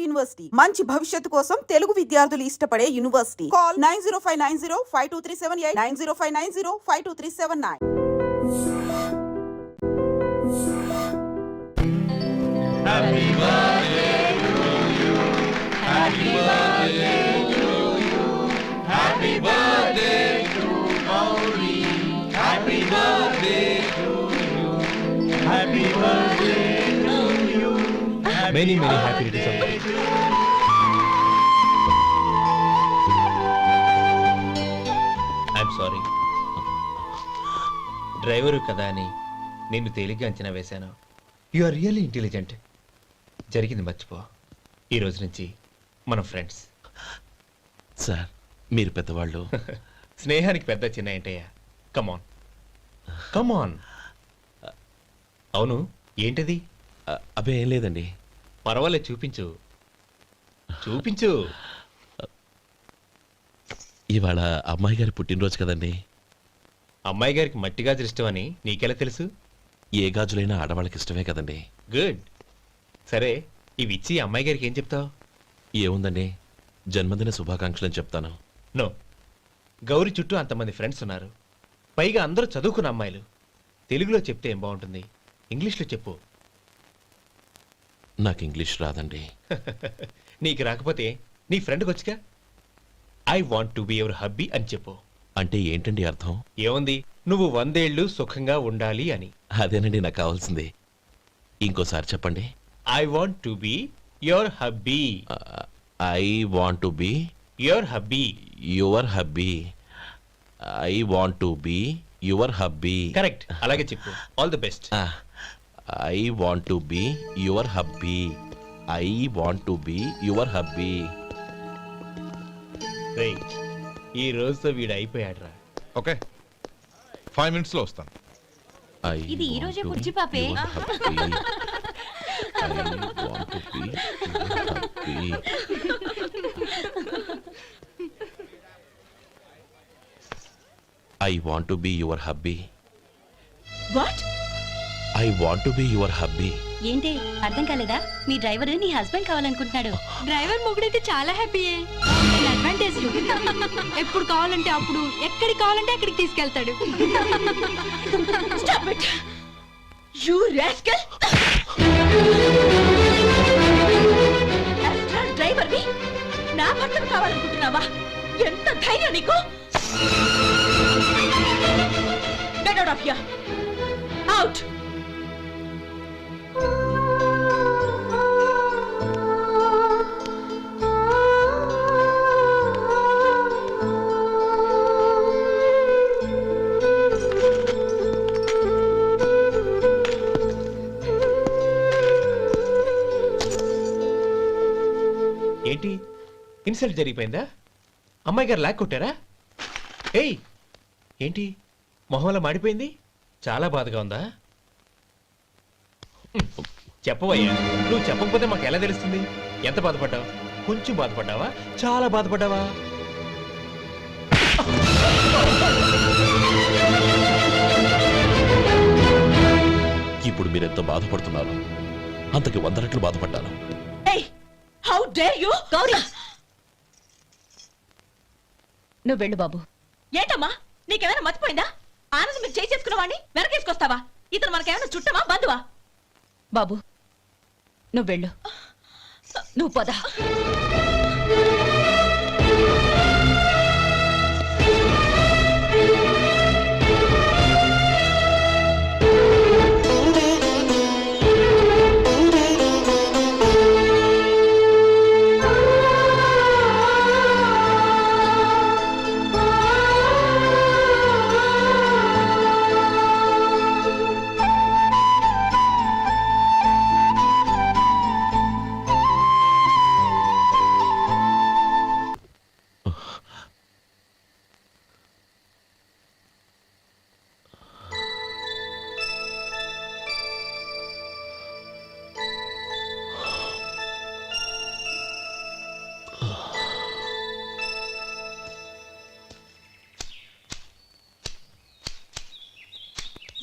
University మంచి భవిష్యత్తు కోసం తెలుగు విద్యార్థులు ఇష్టపడే university. Call 9059052378 9059052379. Happy birthday to you. Happy birthday to you. Happy birthday to Gauri. Happy birthday to you. Happy birthday to you. Many happy returns. I'm sorry. Driver కదా అని నిన్ను తేలిగ్గా అంచనా వేశాను. You are really intelligent. జరిగింది మర్చిపో. ఈ రోజు నుంచి మనం ఫ్రెండ్స్. సార్ మీరు పెద్దవాళ్ళు. స్నేహానికి పెద్ద చిన్న ఏంటయ్యా. కమాన్ కమాన్. అవును ఏంటది? అబ్బే ఏం లేదండి. పర్వాలేదు చూపించు చూపించు. ఇవాళ అమ్మాయి గారి పుట్టినరోజు కదండి. అమ్మాయి గారికి మట్టి గాజులు ఇష్టం అని నీకెలా తెలుసు? ఏ గాజులైనా ఆడవాళ్ళకి ఇష్టమే కదండి. గుడ్. సరే ఇవి ఇచ్చి అమ్మాయి గారికి ఏం చెప్తావు? ఏముందండి, జన్మదిన శుభాకాంక్షలు అని చెప్తాను. నో, గౌరీ చుట్టూ అంతమంది ఫ్రెండ్స్ ఉన్నారు. పైగా అందరూ చదువుకున్న అమ్మాయిలు. తెలుగులో చెప్తే ఏం బాగుంటుంది? ఇంగ్లీష్లో చెప్పు. నాకు ఇంగ్లీష్ రాదండి. నీకు రాకపోతే నీ ఫ్రెండ్కి వచ్చిగా. I want to be your hubby అని చెప్పు. అంటే ఏంటండి అర్థం? ఏముంది, నువ్వు 100 ఏళ్ళు సుఖంగా ఉండాలి అని. అదేనండి నాకు కావాల్సింది. ఇంకోసారి చెప్పండి. I want to be your hubby. I want to be your hubby. Your hubby. I want to be your hubby. Correct, అలాగే చెప్పు. All the best. I want to be your hubby. I want to be your hubby. ఈ రోజుతో వీడు అయిపోయాడ్రా. Okay 5 minutes లో వస్తాను. ఇది ఈ రోజే పుచ్చి పాపే. I want to be your hubby. What? I want to be your hubby. ఏంటి అర్థం కాలేదా? మీ డ్రైవర్ నీ హస్బెండ్ కావాలనుకుంటున్నాడు. డ్రైవర్ మొగుడైతే చాలా హ్యాపీయే. అడ్వాంటేజ్ ఎప్పుడు కావాలంటే అప్పుడు, ఎక్కడికి కావాలంటే అక్కడికి తీసుకెళ్తాడు. Stop it you rascal. Driver వి నా భర్తను కావాలనుకుంటున్నావా? ఎంత ధైర్యం నీకు? Get out of here. Out. ఏంటి ఇన్సల్ట్ జరిగిపోయిందా? అమ్మాయి గారు లాక్ కొట్టారా? ఏయ్ ఏంటి మొహంలో మాడిపోయింది? చాలా బాధగా ఉందా? చెప్పవయ్యా. నువ్వు చెప్పకపోతే మాకు ఎలా తెలుస్తుంది? ఎంత బాధపడ్డావు? కొంచెం బాధపడ్డావా? చాలా బాధపడ్డావా? ఇప్పుడు మీరెంత బాధపడుతున్నారు, అంతకి 100 రెట్లు బాధపడ్డాను. How dare you Gauri! నువ్వు వెళ్ళు బాబు. ఏంటమ్మా నీకేమైనా మర్చిపోయిందా? ఆనందం మీరు చేసుకున్న వాడిని వెనకేసుకొస్తావా? ఇతను మనకేమైనా చుట్టమా బంధువా? బాబు నువ్వు వెళ్ళు. నువ్వు పద.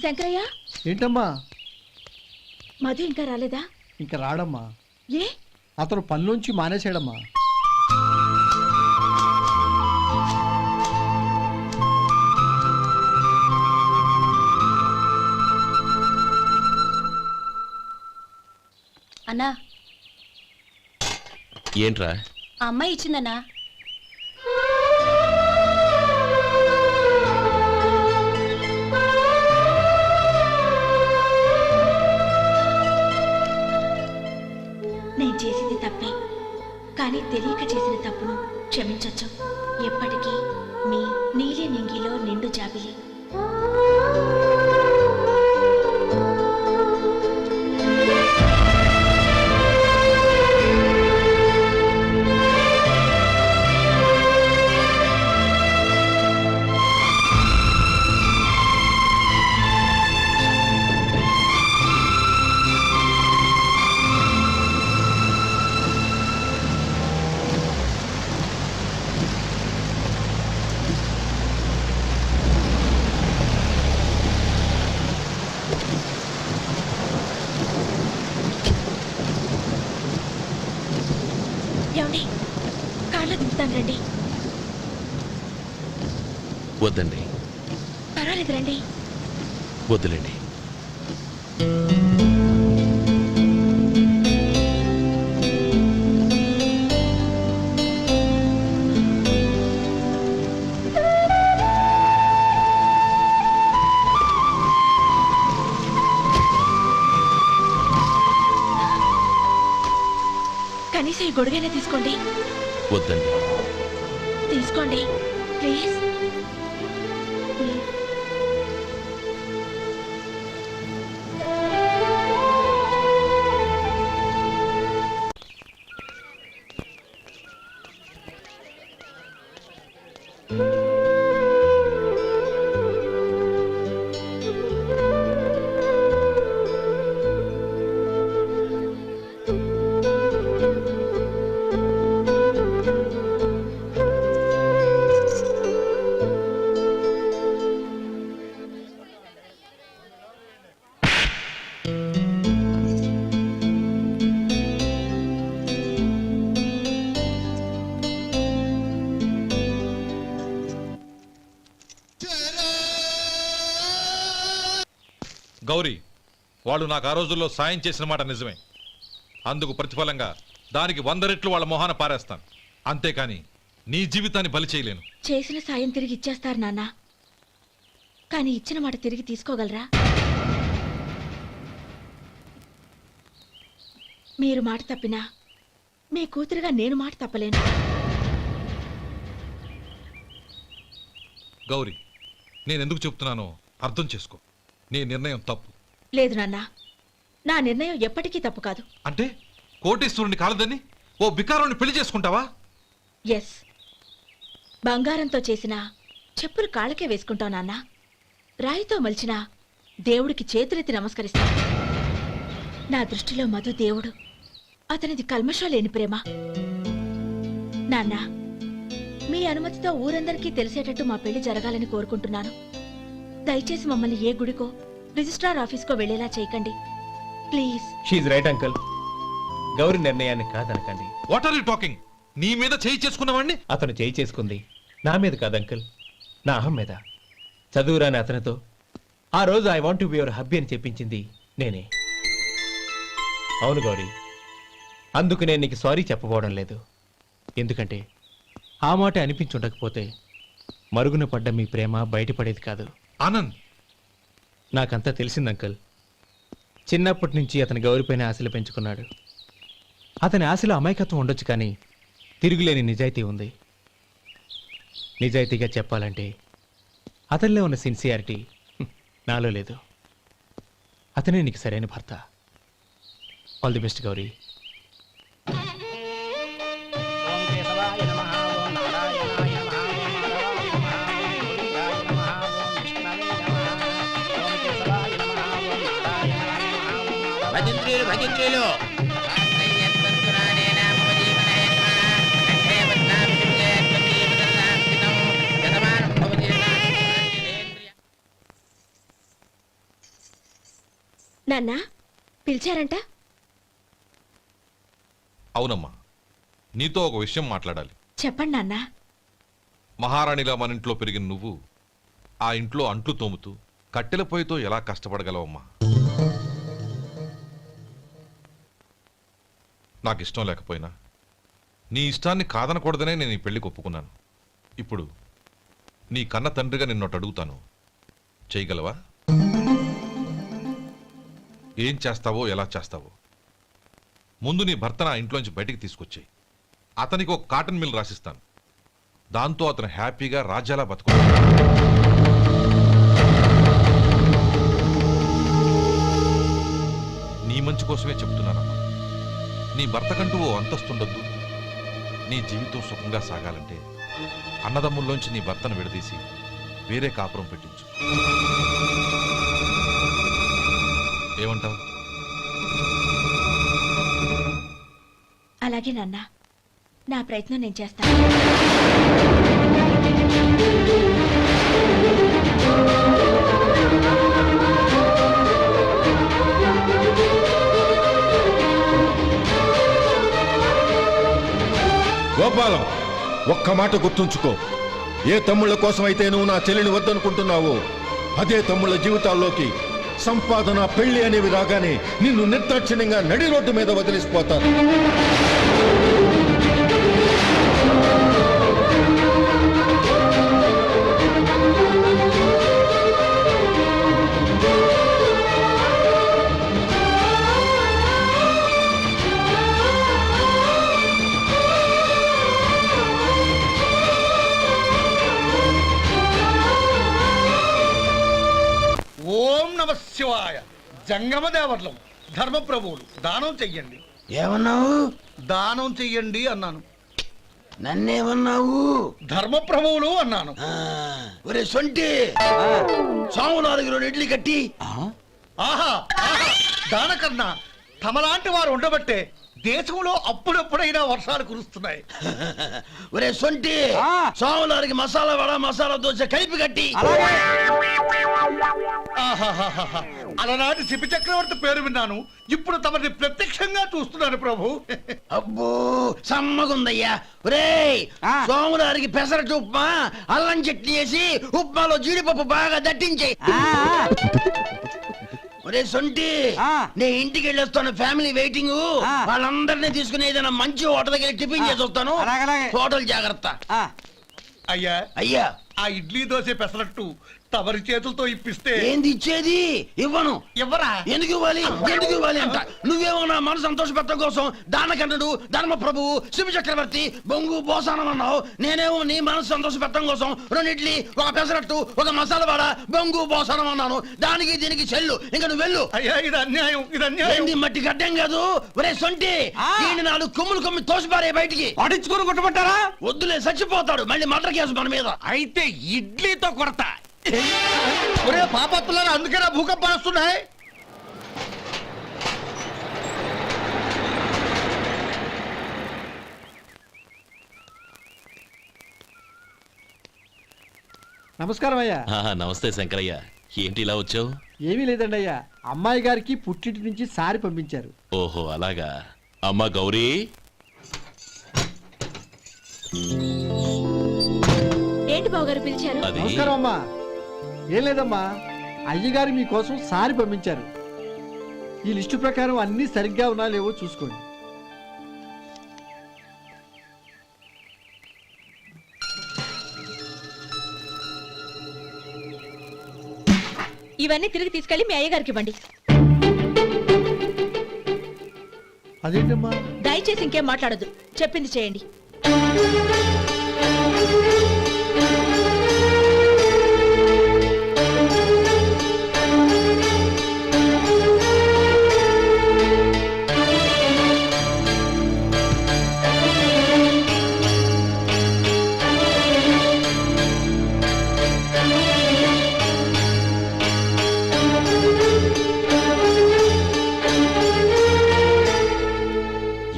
శంకరయ్య, ఏంటమ్మా మధు ఇంకా రాలేదా? ఇంకా రాడమ్మా. ఏ అతను పనిలోంచి మానేశాడమ్మా. అన్నా, ఏంట్రా? ఆ అమ్మాయి ఇచ్చిందన్నా. నేను చేసింది తప్పే, కానీ తెలియక చేసిన తప్పును క్షమించొచ్చు. ఎప్పటికీ మీ నీలి నింగిలో నిండు జాబిలి. ఏమండి, కార్లో దింపుతాను రండి. వద్దండి, పర్వాలేదు రండి. వద్దులేండి. కనీసం ఈ గొడుగైనా తీసుకోండి. వద్దండి. తీసుకోండి ప్లీజ్. గౌరీ, వాళ్ళు నాకు ఆ రోజుల్లో సాయం చేసిన మాట నిజమే. అందుకు ప్రతిఫలంగా దానికి 100 రెట్లు వాళ్ళ మొహాన పారేస్తాను. అంతేకాని నీ జీవితాన్ని బలి చేయలేను. చేసిన సాయం తిరిగి ఇచ్చేస్తారు నాన్న, కానీ ఇచ్చిన మాట తిరిగి తీసుకోగలరా? మీరు మాట తప్పినా మీ కూతురుగా నేను మాట తప్పలేను. గౌరీ, నేనెందుకు చెప్తున్నానో అర్థం చేసుకో. నీ నిర్ణయం తప్పు. లేదు నాన్న, నా నిర్ణయం ఎప్పటికీ తప్పు కాదు. అంటే కోటేశ్వరుని కాలదని ఓ బికారుని పెళ్లి చేసుకుంటావా? ఎస్, బంగారంతో చేసిన చెప్పులు కాళ్ళకే వేసుకుంటావు నాన్న. రాయితో మలిచిన దేవుడికి చేతులెత్తి నమస్కరిస్తా. నా దృష్టిలో మధు దేవుడు, అతనిది కల్మషం లేని ప్రేమ. నాన్న, మీ అనుమతితో ఊరందరికీ తెలిసేటట్టు మా పెళ్లి జరగాలని కోరుకుంటున్నాను. దయచేసి మమ్మల్ని ఏ గుడికో రిజిస్ట్రార్ ఆఫీస్కో వెళ్లేలా చేయకండి please. She's right uncle. Gauri నిర్ణయాన్ని కాదనకండి. What are you talking? నీ మీద చేయి చేసుకున్నవాడిని అతను చేయి చేసుకుంది నా మీద కాదు అంకుల్, నా అహం మీద. చదువురాని అతనితో ఆ రోజు I want to be your hubby అని చెప్పించింది నేనే. అవును గౌరీ, అందుకు నేను నీకు సారీ చెప్పబోవడం లేదు. ఎందుకంటే ఆ మాట అనిపించుండకపోతే మరుగున పడ్డ మీ ప్రేమ బయటపడేది కాదు. ఆనంద్, నాకంతా తెలిసింది అంకుల్. చిన్నప్పటి నుంచి అతని గౌరిపైన ఆశలు పెంచుకున్నాడు. అతని ఆశలో అమాయకత్వం ఉండొచ్చు, కానీ తిరుగులేని నిజాయితీ ఉంది. నిజాయితీగా చెప్పాలంటే అతనిలో ఉన్న సిన్సియారిటీ నాలో లేదు. అతనే నీకు సరైన భర్త. All the best Gauri. భజంత్రీలు భజంత్రీలు నాన్న, పిలిచారంట? అవునమ్మా, నీతో ఒక విషయం మాట్లాడాలి. చెప్పండి నాన్న. మహారాణిలా మన ఇంట్లో పెరిగిన నువ్వు ఆ ఇంట్లో అంట్లు తోముతూ కట్టెల పొయ్యితో ఎలా కష్టపడగలవమ్మా? నాకు ఇష్టం లేకపోయినా నీ ఇష్టాన్ని కాదనకూడదనే నేను ఈ పెళ్లికి ఒప్పుకున్నాను. ఇప్పుడు నీ కన్న తండ్రిగా నిన్నొట్టు అడుగుతాను, చేయగలవా? ఏం చేస్తావో, ఎలా చేస్తావో ముందు నీ భర్త నా ఇంట్లోంచి బయటికి తీసుకొచ్చేయి. అతనికి ఒక కాటన్ మిల్ రాసిస్తాను. దాంతో అతను హ్యాపీగా రాజ్యాలా బతుకుతాడు. నీ మంచి కోసమే చెప్తున్నానమ్మా. నీ భర్తకంటూ ఓ అంతస్తుండొద్దు. నీ జీవితం సుఖంగా సాగాలంటే అన్నదమ్ముల్లోంచి నీ భర్తను విడదీసి వేరే కాపురం పెట్టించు. ఏమంటావు? అలాగే నాన్న, నా ప్రయత్నం నేను చేస్తాను. గోపాలం, ఒక్క మాట గుర్తుంచుకో. ఏ తమ్ముళ్ళ కోసమైతే నువ్వు నా చెల్లిని వద్దనుకుంటున్నావో అదే తమ్ముళ్ళ జీవితాల్లోకి సంపాదన, పెళ్లి అనేవి రాగానే నిన్ను నిర్దాక్షిణ్యంగా నడి రోడ్డు మీద వదిలేసిపోతారు. ఓం నమ శివాయ. జంగమ దేవర్లం, ధర్మప్రభువులు, దానం చెయ్యండి. ఏమన్నావు? దానం చెయ్యండి అన్నాను. నన్నేమన్నావు? ధర్మప్రభువులు అన్నాను. ఒరే సొంటి, సోమవారికి 2 ఇడ్లీ కట్టి. ఆహా ఆహా, దానకన్నా తమలాంటి వారు ఉండబట్టే దేశంలో అప్పుడప్పుడైనా వర్షాలు కురుస్తున్నాయి. ఒరే సొంటి, సోమవారికి మసాలా వడ, మసాలా దోశ కలిపి కట్టి. ఆహాహాహా, అలనాటి శిపి చక్రవర్తి పేరు విన్నాను, ఇప్పుడు తమని ప్రత్యక్షంగా చూస్తున్నాను ప్రభు. అబ్బో సమ్మగుందయ్యా. ఒరే సోమవారికి పెసరట్టు ఉప్మా, అల్లం చట్నీ వేసి ఉప్మాలో జీడిపప్పు బాగా దట్టించే. ఒరే సొంటి, నే ఇంటికి వెళ్ళొస్తాను, ఫ్యామిలీ వెయిటింగ్. వాళ్ళందరినీ తీసుకుని ఏదైనా మంచి హోటల్ దగ్గర టిఫిన్ చేసి వస్తాను. హోటల్ జాగ్రత్త. అయ్యా అయ్యా, ఆ ఇడ్లీ దోశ పెసరట్టు తమరి చేతులతో ఇప్పిస్తే. ఏంది ఇచ్చేది? ఇవ్వను. ఎవరా? ఎందుకు ఇవ్వాలి? ఎందుకు ఇవ్వాలి అంట. నువ్వేమో నా మనసు సంతోషపెట్టడం కోసం దానకన్నుడు, ధర్మ ప్రభువు, శివ చక్రవర్తి, బొంగు బోసానం అన్నావు. నేనేమో నీ మనసు సంతోషపెట్టడం కోసం 2 ఇడ్లీ, ఒక పెసరట్టు, ఒక మసాలా వాడ, బొంగు బోసానం అన్నాను. దానికి దీనికి చెల్లు. ఇంకా నువ్వు వెళ్ళు. అయ్యా ఇది అన్యాయం, ఇది అన్యాయం. ఏంది మట్టి గడ్డం కాదు. ఒరే సొంటి, దీన్ని 4 కొమ్ములు కొమ్మి తోసిపారే బయటికి. పడించుకొని కొట్టమంటారా? వద్దులే, చచ్చిపోతాడు. మళ్ళీ మర్డర్ కేసు మన మీద. అయితే ఇడ్లీతో కొడతా. ఒరే పాపత్తులారా, అందుకేనా భూకంపాలు వస్తున్నాయి? నమస్కారం అయ్యా. నమస్తే శంకరయ్య, ఏంటి ఇలా వచ్చావు? ఏమీ లేదండి అయ్యా, అమ్మాయి గారికి పుట్టింటి నుంచి సారి పంపించారు. ఓహో అలాగా. అమ్మా గౌరీ, ఏంటి బావగారు పిలిచారు? అది నమస్కారం అమ్మా. ఏం లేదమ్మా, అయ్యగారు మీకోసం సారి పంపించారు. ఈ లిస్టు ప్రకారం అన్ని సరిగ్గా ఉన్నా లేవో చూసుకోండి. ఇవన్నీ తిరిగి తీసుకెళ్లి మీ అయ్యగారికి ఇవ్వండి. అదేంటమ్మా? దయచేసి ఇంకేం మాట్లాడొద్దు, చెప్పింది చేయండి.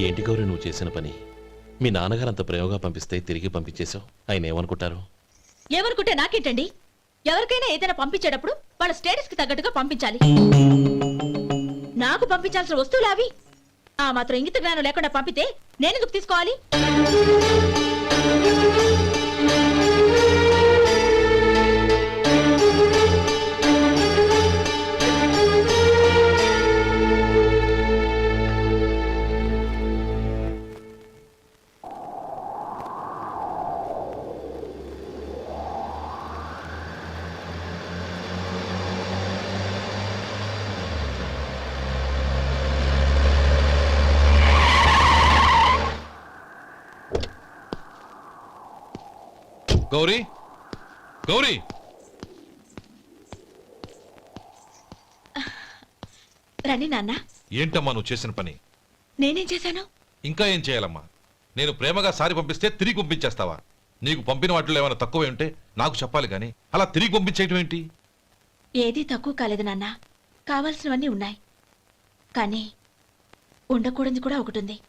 ఏంటి గౌరీ నువ్వు చేసిన పని? మీ నాన్నగారు అంత ప్రేమగా పంపిస్తే తిరిగి పంపించేశావు. ఆయన ఏమనుకుంటారు? ఏమనుకుంటే నాకేంటండి? ఎవరికైనా ఏదైనా పంపించేటప్పుడు వాళ్ళ స్టేటస్ కి తగ్గట్టుగా పంపించాలి. నాకు పంపించాల్సిన వస్తువులు అవి. ఆ మాత్రం ఇంగిత జ్ఞానం లేకుండా పంపితే నేనెందుకు తీసుకోవాలి? గౌరీ గౌరీ రండి నాన్న. ఏంటమ్మా నువ్వు చేసిన పని? నేనేం చేశాను? ఇంకా ఏం చేయాలమ్మా? నేను ప్రేమగా సారి పంపిస్తే తిరిగి పంపించేస్తావా? నీకు పంపిన వాటిలో ఏమైనా తక్కువ ఉంటే నాకు చెప్పాలి కానీ అలా తిరిగి పంపించేయటం ఏంటి? ఏదీ తక్కువ కాలేదు నాన్న. కావాల్సినవన్నీ ఉన్నాయి, కానీ ఉండకూడదు కూడా ఒకటి ఉంది.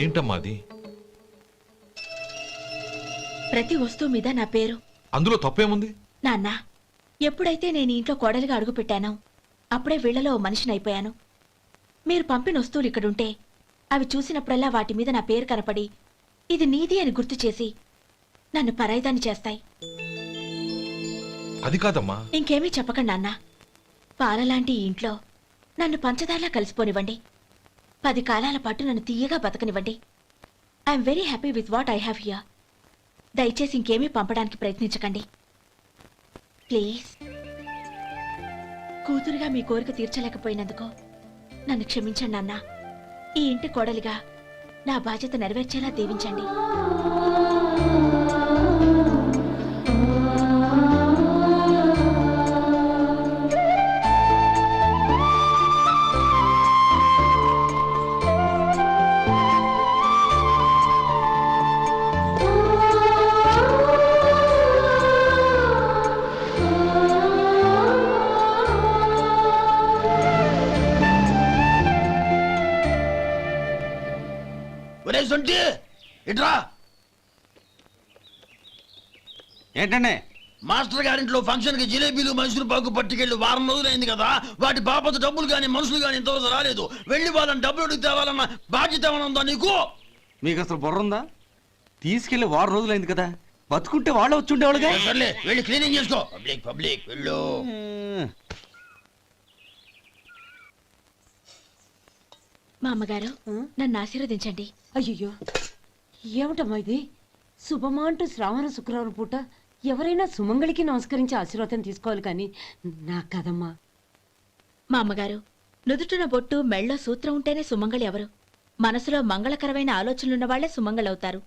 ఏంటమ్మా అది? ప్రతి వస్తువు మీద నా పేరు. అందులో తప్పేముంది? నాన్న, ఎప్పుడైతే నేను ఇంట్లో కోడలిగా అడుగుపెట్టానో అప్పుడే వీళ్లలో ఓ మనిషిని అయిపోయాను. మీరు పంపిన వస్తువులు ఇక్కడుంటే అవి చూసినప్పుడల్లా వాటి మీద నా పేరు కనపడి ఇది నీది అని గుర్తు చేసి నన్ను పరాయిదాన్ని చేస్తాయి. అది కాదమ్మా. ఇంకేమీ చెప్పకండి నాన్న. పాలలాంటి ఈ ఇంట్లో నన్ను పంచదారలా కలిసిపోనివ్వండి. 10 కాలాల పాటు నన్ను తీయగా బతకనివ్వండి. I'm very happy with what I have here. దయచేసి ఇంకేమీ పంపడానికి ప్రయత్నించకండి ప్లీజ్. కూతురుగా మీ కోరిక తీర్చలేకపోయినందుకు నన్ను క్షమించండి నాన్న. ఈ ఇంటి కోడలిగా నా బాధ్యత నెరవేర్చేలా దీవించండి. ఒరే సొంటి ఇట్రా. ఏంటండి? మాస్టర్ గారింట్లో ఫంక్షన్ కి జిలేబీలు మైసూరు పాకు పట్టుకెళ్ళి వారం రోజులైంది కదా. వాటి బాపత డబ్బులు కానీ మనుషులు కానీ ఇంతవరకు రాలేదు. వెళ్ళి వాళ్ళని డబ్బులు అడిగి తేవాలన్న బాధ్యత ఏమైనా ఉందా నీకు? మీకు అసలు బుర్ర ఉందా? తీసుకెళ్లి వారం రోజులైంది కదా, బతుకుంటే వాళ్ళు వచ్చి ఉండేవాళ్ళుగా. సర్లే వెళ్ళి క్లీనింగ్ చేసుకో. పబ్లిక్ పబ్లిక్ వెళ్ళు. మా అమ్మగారు నన్ను ఆశీర్వదించండి. అయ్యో ఏమిటమ్మా ఇది? శుభమా అంటూ శ్రావణ శుక్రవారం పూట ఎవరైనా సుమంగళికి నమస్కరించి ఆశీర్వాదం తీసుకోవాలి కానీ నా కదమ్మా. మా అమ్మగారు, నుదుటిన బొట్టు మెళ్ళో సూత్రం ఉంటేనే సుమంగళి ఎవరు? మనసులో మంగళకరమైన ఆలోచనలున్న వాళ్లే సుమంగళవుతారు.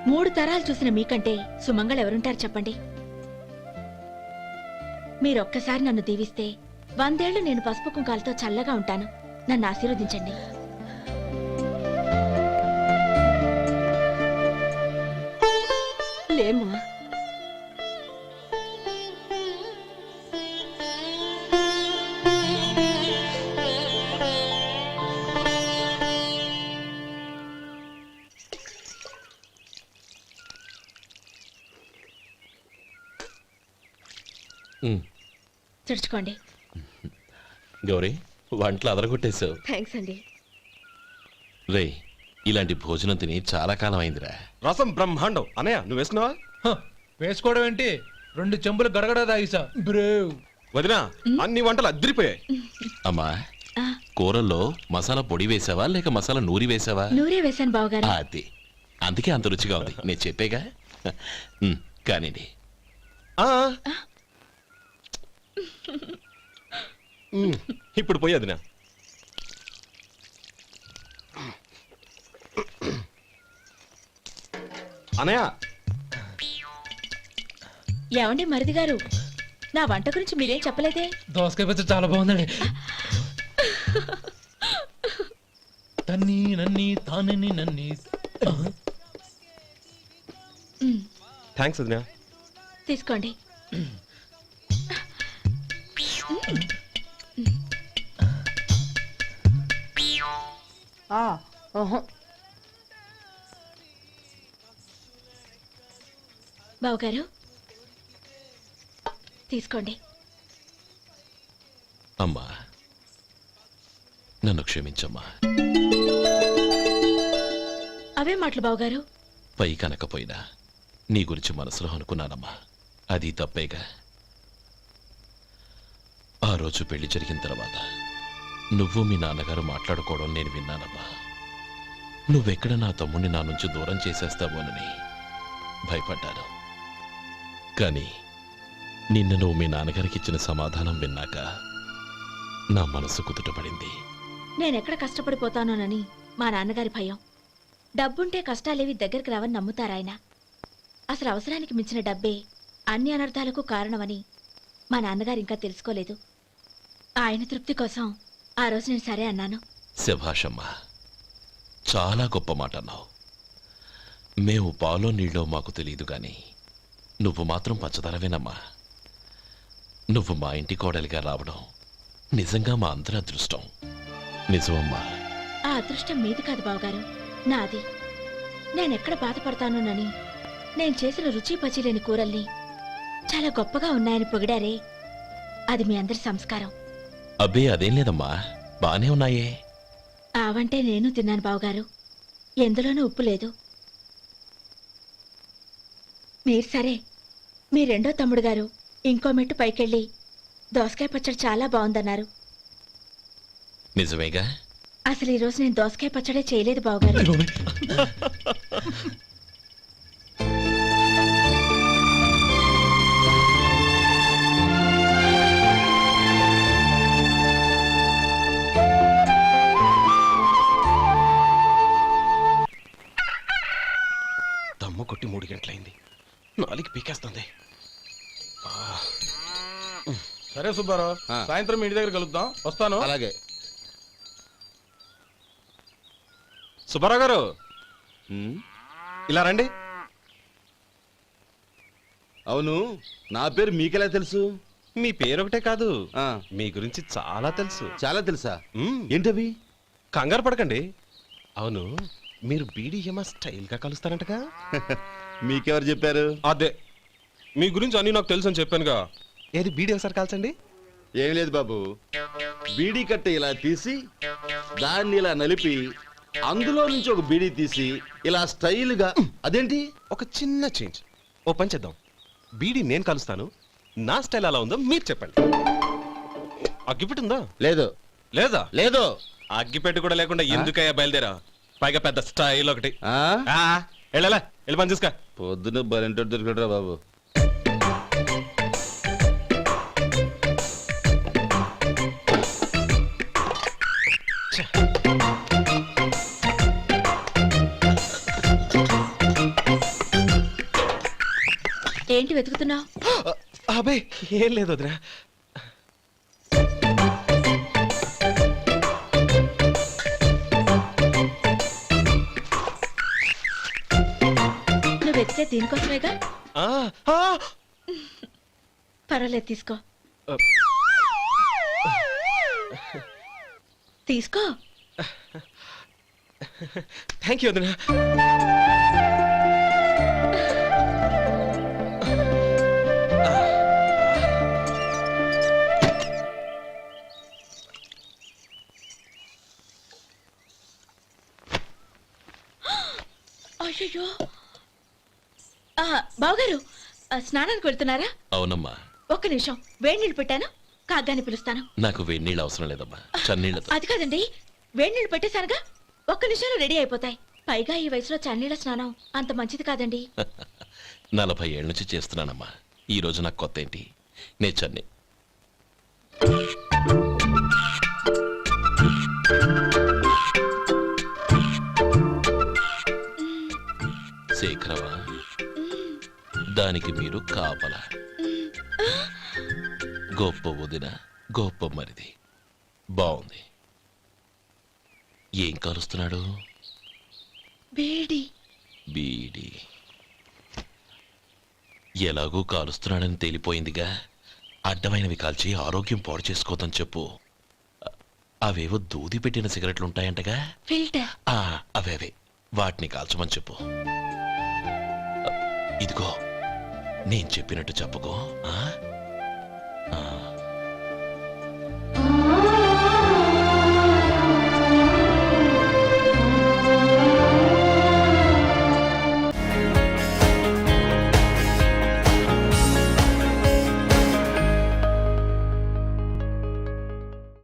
3 తరాలు చూసిన మీకంటే సుమంగళ ఎవరుంటారు చెప్పండి? మీరొక్కసారి నన్ను దీవిస్తే 100 ఏళ్లు నేను పసుపు కుంకాలతో చల్లగా ఉంటాను. నన్ను ఆశీర్వదించండి. లేమ్మా. తుడుచుకోండి. గౌరీ, వంటలు అదరగొట్టేశావు. థ్యాంక్స్ అండి. రే, ఇలాంటి భోజనం తిని చాలా కాలం అయిందిరా. రసం బ్రహ్మాండం. అనయ్య నువ్వు వేసుకున్నావా? వేసుకోవడం ఏంటి? 2 చెంబులు గడగడ తాగిసా బ్రేవ్. వదినా, అన్ని వంటలు అద్దరిపోయాయి. అమ్మా, ఆ, కూరల్లో మసాలా పొడి వేసావా లేక మసాలా నూరి వేసావా? నూరే వేశాను బావగారు. అది అందుకే అంత రుచిగా ఉంది. నేను చెప్పేగా. కానివ్వండి. ఇప్పుడు పోయి వదినా. అనయ్య, ఏమండి మరిది గారు, నా వంట గురించి మీరేం చెప్పలేదే? దోసకాయ పచ్చడి చాలా బాగుందండి. తన్ని నన్ని తానని నన్ని. థ్యాంక్స్ వదినా. తీసుకోండి. బావగారు తీసుకోండి. అమ్మా, క్షమించమ్మా. అవే మాటలు బావగారు. పై కనకపోయినా నీ గురించి మనసులో అనుకున్నానమ్మా. అది తప్పేగా. ఆ రోజు పెళ్లి జరిగిన తర్వాత నువ్వు మీ నాన్నగారు మాట్లాడుకోవడం నేను విన్నానమ్మా. నువ్వెక్కడ నా తమ్ముడిని నా నుంచి దూరం చేసేస్తావోనని భయపడ్డాను. కానీ నిన్న నువ్వు మీ నాన్నగారికి ఇచ్చిన సమాధానం విన్నాక నా మనసు కుదుటపడింది. నేనెక్కడ కష్టపడిపోతానోనని మా నాన్నగారి భయం. డబ్బుంటే కష్టాలేవి దగ్గరికి రావని నమ్ముతారాయన. అసలు అవసరానికి మించిన డబ్బే అన్ని అనర్థాలకు కారణమని మా నాన్నగారు ఇంకా తెలుసుకోలేదు. ఆయన తృప్తి కోసం ఆ రోజు నేను సరే అన్నాను. శభాషమ్మా, చాలా గొప్ప మాట అన్నావు. మేము పాలో నీళ్ళో మాకు తెలియదు గాని నువ్వు మాత్రం పచ్చదనవేనమ్మా. నువ్వు మా ఇంటి కోడలిగా రావడం నిజంగా మా అందరి అదృష్టం. నిజమమ్మా. ఆ అదృష్టం మీది కాదు బావగారు, నాది. నేనెక్కడ బాధపడతానోనని నేను చేసిన రుచి పచిలేని కూరల్ని చాలా గొప్పగా ఉన్నాయని పొగిడారే, అది మీ అందరి సంస్కారం. అబ్బే అదేం లేదమ్మా, బానే ఉన్నాయే. ఆవంటే నేను తిన్నాను బావగారు, ఎందులోనూ ఉప్పు లేదు. మీరు సరే, మీ రెండో తమ్ముడు గారు ఇంకో మెట్టు పైకెళ్ళి దోసకాయ పచ్చడి చాలా బాగుందన్నారు. నిజమేగా? అసలు ఈరోజు నేను దోసకాయ పచ్చడే చేయలేదు బావగారు. దమ్ము కొట్టి 3 గంటలైంది, 4 పీకేస్తుంది. సరే సుబ్బారావు, సాయంత్రం ఇంటి దగ్గర కలుద్దాం. వస్తాను. అలాగే. సుబ్బారావు గారు, ఇలా రండి. అవును, నా పేరు మీకెలా తెలుసు? మీ పేరు ఒకటే కాదు, మీ గురించి చాలా తెలుసు. చాలా తెలుసా? ఏంటవి? కంగారు పడకండి. అవును, మీరు బీడీఎంఆ స్టైల్ గా కలుస్తారంటగా? మీకెవరు చెప్పారు? అదే, మీ గురించి అన్ని నాకు తెలుసు అని చెప్పానుగా. ఏది బీడీ ఒకసారి కాల్చండి. ఏం లేదు బాబు, బీడీ కట్ట ఇలా తీసి దాన్ని ఇలా నలిపి అందులో నుంచి ఒక బీడీ తీసి ఇలా స్టైల్గా. అదేంటి? ఒక చిన్న చేంజ్. ఓ పని చేద్దాం, బీడీ నేను కలుస్తాను, నా స్టైల్ అలా ఉందో మీరు చెప్పండి. అగ్గిపెట్టి ఉందా? లేదు. లేదా? లేదు. అగ్గిపెట్టి కూడా లేకుండా ఎందుకయ్యా బయలుదేరా? పైగా పెద్ద స్టైల్ ఒకటి. వెళ్ళాలా, వెళ్ళి పని చూసుకో. పొద్దున బలింటో దొరికడరా బాబు. ఏంటి వెతుకుతున్నావు? అబే ఏం లేదు వదినా. నువ్వు వెతికే దీనికోసమేగా. పర్వాలేదు, తీసుకో. తీసుకో. థ్యాంక్ యూ వదినా. అయ్యో, బావగారు స్నానానికి వెళ్తున్నారా? అవునమ్మా. ఒక్క నిమిషం, వేడి నీళ్ళు పెట్టాను, కాగ్గాని పిలుస్తాను. నాకు వేడి నీళ్ళు అవసరం లేదమ్మా, చన్నీళ్ళతో. అది కాదండి, వేడి నీళ్ళు పెట్టేశానుగా, ఒక్క నిమిషంలో రెడీ అయిపోతాయి. పైగా ఈ వయసులో చన్నీళ్ళ స్నానం అంత మంచిది కాదండి. 40 ఏళ్ళ నుంచి చేస్తున్నానమ్మా. ఈ రోజు నాకు కొత్త ఏంటి? నే చన్నీ. శేఖరవా, దానికి మీరు కాపల. గొప్ప వదిన, గొప్ప మరిది. బాగుంది. ఏం కలుస్తున్నాడు? బీడి. బీడి ఎలాగూ కాలుస్తున్నాడని తేలిపోయిందిగా. అడ్డమైనవి కాల్చి ఆరోగ్యం పాడు చేసుకోదని చెప్పు. అవేవో దూది పెట్టిన సిగరెట్లుంటాయంటగా, ఫిల్టర్. అవే వాటిని కాల్చమని చెప్పు. ఇదిగో, నేను చెప్పినట్టు చెప్పుకో.